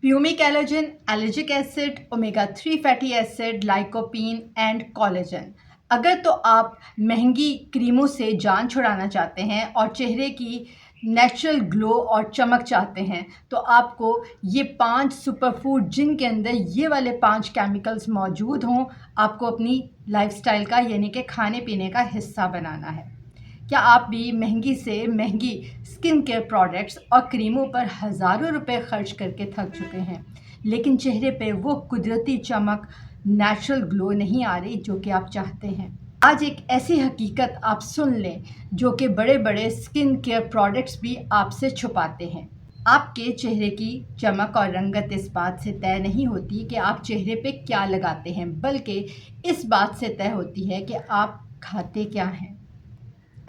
Pumic allergen, allergic acid, omega 3 fatty acid, lycopene and collagen. अगर तो आप महंगी क्रीमों से जान छुड़ाना चाहते हैं और चेहरे की नेचुरल ग्लो और चमक चाहते हैं तो आपको ये 5 सुपर फूड जिनके अंदर ये वाले 5 केमिकल्स मौजूद हों, आपको अपनी लाइफस्टाइल का यानी कि खाने पीने का हिस्सा बनाना है। क्या आप भी महंगी से महंगी स्किन केयर प्रोडक्ट्स और क्रीमों पर हज़ारों रुपए खर्च करके थक चुके हैं, लेकिन चेहरे पे वो कुदरती चमक, नेचुरल ग्लो नहीं आ रही जो कि आप चाहते हैं? आज एक ऐसी हकीकत आप सुन लें जो कि बड़े बड़े स्किन केयर प्रोडक्ट्स भी आपसे छुपाते हैं। आपके चेहरे की चमक और रंगत इस बात से तय नहीं होती कि आप चेहरे पे क्या लगाते हैं, बल्कि इस बात से तय होती है कि आप खाते क्या हैं।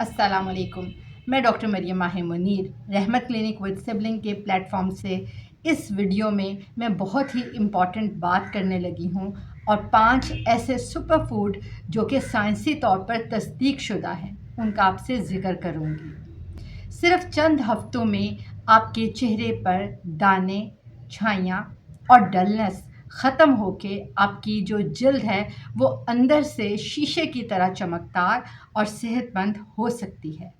अस्सलामुअलैकुम, मैं डॉक्टर मरियम माहिर मुनीर रहमत क्लिनिक विद सिबलिंग के प्लेटफॉर्म से इस वीडियो में मैं बहुत ही इम्पॉर्टेंट बात करने लगी हूँ और 5 ऐसे सुपर फूड जो कि साइंसी तौर पर तस्दीक शुदा हैं उनका आपसे ज़िक्र करूँगी। सिर्फ चंद हफ्तों में आपके चेहरे पर दाने, छाइयाँ और डलनेस ख़त्म होके आपकी जो जिल्द है वो अंदर से शीशे की तरह चमकदार और सेहतमंद हो सकती है।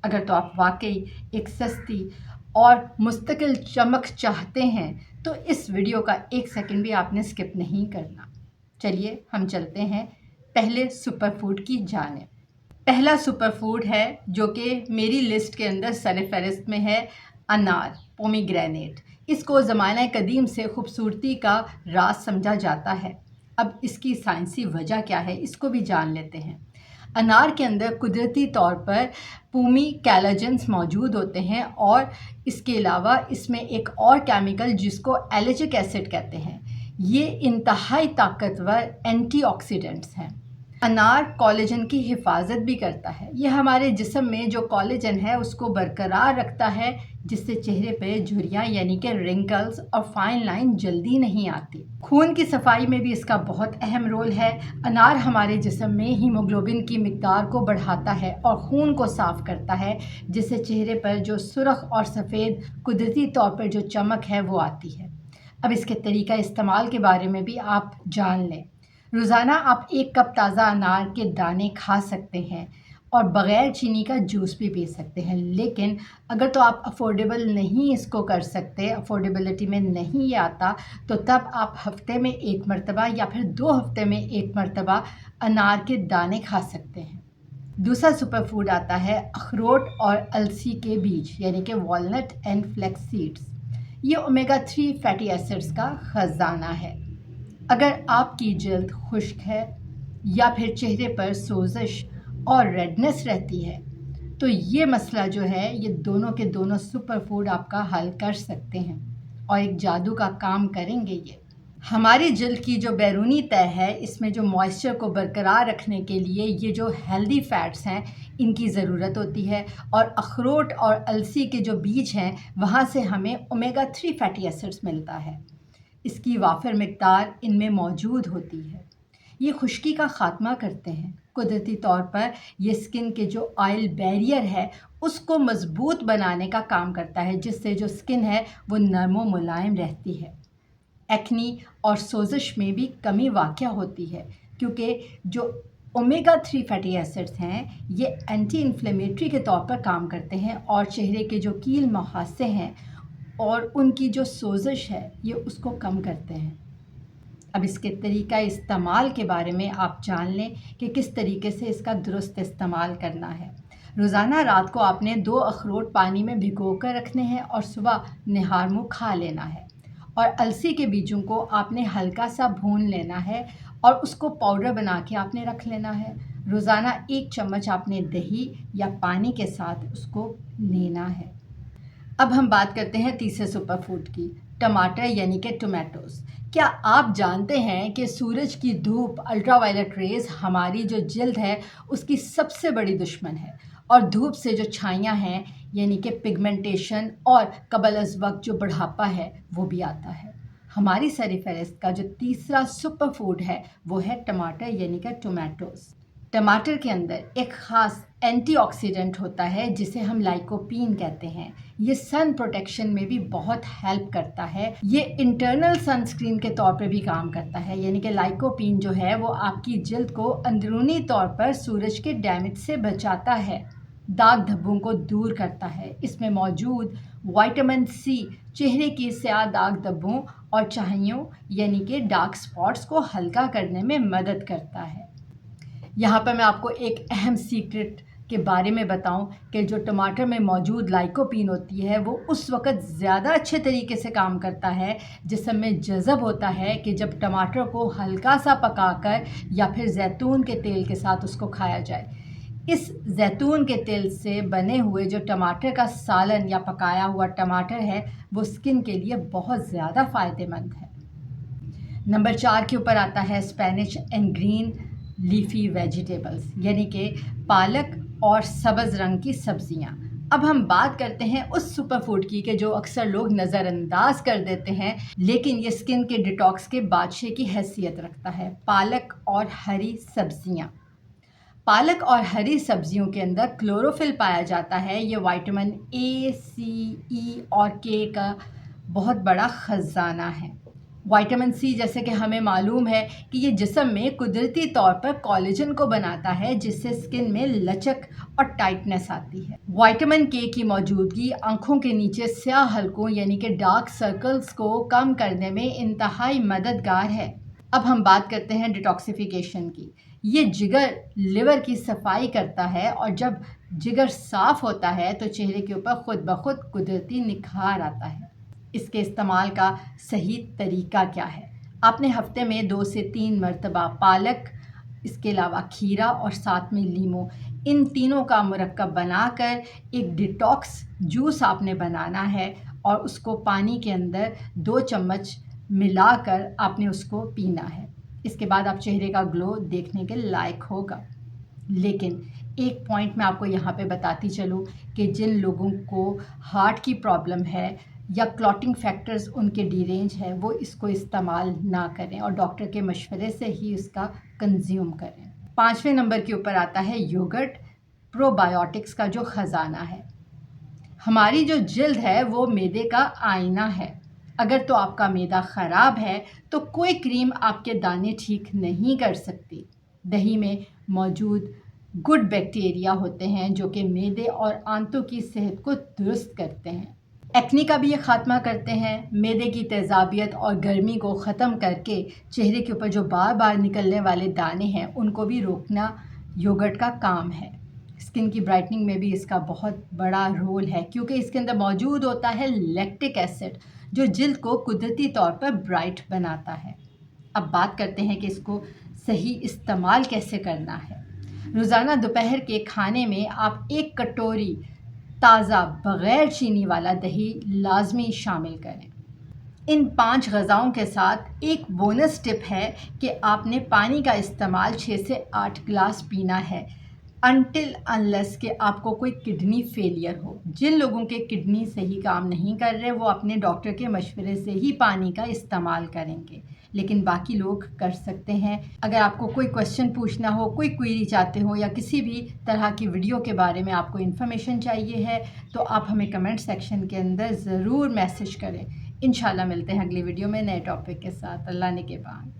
अगर तो आप वाकई एक सस्ती और मुस्तकिल चमक चाहते हैं तो इस वीडियो का 1 सेकंड भी आपने स्किप नहीं करना। चलिए हम चलते हैं पहले सुपर फूड की जानिब। पहला सुपर फूड है जो कि मेरी लिस्ट के अंदर सरफ़हरिस्त में है, अनार, पोमीग्रेनेट। इसको ज़माना कदीम से खूबसूरती का राज समझा जाता है। अब इसकी साइंसी वजह क्या है इसको भी जान लेते हैं। अनार के अंदर कुदरती तौर पर पूमी कैलोजेंस मौजूद होते हैं और इसके अलावा इसमें एक और केमिकल जिसको एलिजिक एसिड कहते हैं। ये इंतहाई ताकतवर एंटीऑक्सीडेंट्स हैं। अनार कोलेजन की हिफाजत भी करता है। ये हमारे जिस्म में जो कोलेजन है उसको बरकरार रखता है, जिससे चेहरे पे झुर्रियाँ यानी कि रिंकल्स और फाइन लाइन जल्दी नहीं आती। खून की सफाई में भी इसका बहुत अहम रोल है। अनार हमारे जिस्म में हीमोग्लोबिन की मिकदार को बढ़ाता है और खून को साफ़ करता है, जिससे चेहरे पर जो सुर्ख और सफ़ेद कुदरती तौर पर जो चमक है वो आती है। अब इसके तरीका इस्तेमाल के बारे में भी आप जान लें। रोज़ाना आप 1 कप ताज़ा अनार के दाने खा सकते हैं और बग़ैर चीनी का जूस भी पी सकते हैं। लेकिन अगर तो आप अफोर्डेबल नहीं इसको कर सकते, अफोर्डेबिलिटी में नहीं ये आता, तो तब आप हफ़्ते में 1 मरतबा या फिर 2 हफ़्ते में 1 मरतबा अनार के दाने खा सकते हैं। दूसरा सुपर फूड आता है अखरोट और अलसी के बीज यानी कि वॉलनट एंड फ्लैक्स सीड्स। ये ओमेगा 3 फैटी एसिड्स का ख़जाना है। अगर आपकी जल्द खुश्क है या फिर चेहरे पर सोजिश और रेडनेस रहती है तो ये मसला जो है ये दोनों के दोनों सुपर फूड आपका हल कर सकते हैं और एक जादू का काम करेंगे। ये हमारी जल्द की जो बैरूनी तह है इसमें जो मॉइस्चर को बरकरार रखने के लिए ये जो हेल्दी फैट्स हैं इनकी ज़रूरत होती है और अखरोट और अलसी के जो बीज हैं वहाँ से हमें ओमेगा 3 फैटी एसिड्स मिलता है। इसकी वाफिर मिकदार इनमें मौजूद होती है। ये खुश्की का ख़ात्मा करते हैं। कुदरती तौर पर ये स्किन के जो ऑयल बैरियर है उसको मज़बूत बनाने का काम करता है, जिससे जो स्किन है वो नरम व मुलायम रहती है। एक्नी और सोजिश में भी कमी वाक़या होती है क्योंकि जो ओमेगा 3 फैटी एसिड्स हैं ये एंटी इन्फ्लेमेटरी के तौर पर काम करते हैं और चेहरे के जो कील मुहासे हैं और उनकी जो सोजिश है ये उसको कम करते हैं। अब इसके तरीका इस्तेमाल के बारे में आप जान लें कि किस तरीके से इसका दुरुस्त इस्तेमाल करना है। रोज़ाना रात को आपने 2 अखरोट पानी में भिगो कर रखने हैं और सुबह निहार मुँह खा लेना है। और अलसी के बीजों को आपने हल्का सा भून लेना है और उसको पाउडर बना के आपने रख लेना है। रोज़ाना 1 चम्मच आपने दही या पानी के साथ उसको लेना है। अब हम बात करते हैं तीसरे सुपर फूड की, टमाटर यानी कि टोमेटोज़। क्या आप जानते हैं कि सूरज की धूप, अल्ट्रावायलेट रेज़ हमारी जो जिल्द है उसकी सबसे बड़ी दुश्मन है और धूप से जो छाइयाँ हैं यानी कि पिगमेंटेशन और कबल अज़ वक्त जो बुढ़ापा है वो भी आता है। हमारी सर-ए-फ़हरिस्त का जो तीसरा सुपर फूड है वो है टमाटर यानी कि टोमेटोज़। टमाटर के अंदर एक ख़ास एंटीऑक्सीडेंट होता है जिसे हम लाइकोपीन कहते हैं। ये सन प्रोटेक्शन में भी बहुत हेल्प करता है। ये इंटरनल सनस्क्रीन के तौर पे भी काम करता है, यानी कि लाइकोपीन जो है वो आपकी जल्द को अंदरूनी तौर पर सूरज के डैमेज से बचाता है, दाग धब्बों को दूर करता है। इसमें मौजूद विटामिन सी चेहरे की स्याह दाग धब्बों और चाहियों यानी कि डार्क स्पॉट्स को हल्का करने में मदद करता है। यहाँ पर मैं आपको एक अहम सीक्रेट के बारे में बताऊं कि जो टमाटर में मौजूद लाइकोपीन होती है वो उस वक़्त ज़्यादा अच्छे तरीके से काम करता है जिसमें जज़ब होता है कि जब टमाटर को हल्का सा पकाकर या फिर जैतून के तेल के साथ उसको खाया जाए। इस जैतून के तेल से बने हुए जो टमाटर का सालन या पकाया हुआ टमाटर है वो स्किन के लिए बहुत ज़्यादा फ़ायदेमंद है। नंबर 4 के ऊपर आता है Spanish and green leafy vegetables, यानी कि पालक और सब्ज़ रंग की सब्ज़ियाँ। अब हम बात करते हैं उस सुपर फूड की कि जो अक्सर लोग नज़रअंदाज कर देते हैं, लेकिन ये स्किन के डिटॉक्स के बादशाह की हैसियत रखता है, पालक और हरी सब्ज़ियाँ। पालक और हरी सब्जियों के अंदर क्लोरोफिल पाया जाता है। ये विटामिन ए, सी, ई और के का बहुत बड़ा ख़जाना है। विटामिन सी जैसे कि हमें मालूम है कि ये जिस्म में कुदरती तौर पर कोलेजन को बनाता है जिससे स्किन में लचक और टाइटनेस आती है। विटामिन के की मौजूदगी आँखों के नीचे स्याह हलकों यानी कि डार्क सर्कल्स को कम करने में इंतहाई मददगार है। अब हम बात करते हैं डिटॉक्सिफिकेशन की। ये जिगर लिवर की सफाई करता है और जब जिगर साफ़ होता है तो चेहरे के ऊपर ख़ुद ब खुद कुदरती निखार आता है। इसके इस्तेमाल का सही तरीका क्या है? आपने हफ्ते में 2 से 3 मरतबा पालक, इसके अलावा खीरा और साथ में लीमू, इन तीनों का मुरक्कब बनाकर एक डिटॉक्स जूस आपने बनाना है और उसको पानी के अंदर 2 चम्मच मिलाकर आपने उसको पीना है। इसके बाद आप चेहरे का ग्लो देखने के लायक होगा। लेकिन एक पॉइंट मैं आपको यहाँ पे बताती चलूँ कि जिन लोगों को हार्ट की प्रॉब्लम है या क्लॉटिंग फैक्टर्स उनके डिरेंज है वो इसको इस्तेमाल ना करें और डॉक्टर के मशवरे से ही इसका कंज्यूम करें। 5वें नंबर के ऊपर आता है योगर्ट प्रोबायोटिक्स का जो ख़जाना है। हमारी जो जल्द है वो मैदे का आईना है। अगर तो आपका मैदा ख़राब है तो कोई क्रीम आपके दाने ठीक नहीं कर सकती। दही में मौजूद गुड बैक्टीरिया होते हैं जो कि मैदे और आंतों की सेहत को दुरुस्त करते हैं, एक्ने का भी ये ख़ात्मा करते हैं। मैदे की तेज़ाबियत और गर्मी को ख़त्म करके चेहरे के ऊपर जो बार बार निकलने वाले दाने हैं उनको भी रोकना योगर्ट का काम है। स्किन की ब्राइटनिंग में भी इसका बहुत बड़ा रोल है क्योंकि इसके अंदर मौजूद होता है लैक्टिक एसिड जो जिल्द को कुदरती तौर पर ब्राइट बनाता है। अब बात करते हैं कि इसको सही इस्तेमाल कैसे करना है। रोज़ाना दोपहर के खाने में आप 1 कटोरी ताज़ा बग़ैर चीनी वाला दही लाजमी शामिल करें। इन 5 ग़िज़ाओं के साथ एक बोनस टिप है कि आपने पानी का इस्तेमाल 6 से 8 गिलास पीना है अनटिल अनलेस कि आपको कोई किडनी फेलियर हो। जिन लोगों के किडनी सही काम नहीं कर रहे वो अपने डॉक्टर के मशवरे से ही पानी का इस्तेमाल करेंगे, लेकिन बाकी लोग कर सकते हैं। अगर आपको कोई क्वेश्चन पूछना हो, कोई क्वेरी चाहते हो या किसी भी तरह की वीडियो के बारे में आपको इन्फॉर्मेशन चाहिए है तो आप हमें कमेंट सेक्शन के अंदर ज़रूर मैसेज करें। इंशाल्लाह मिलते हैं अगली वीडियो में नए टॉपिक के साथ। अल्लाह ने के बाद।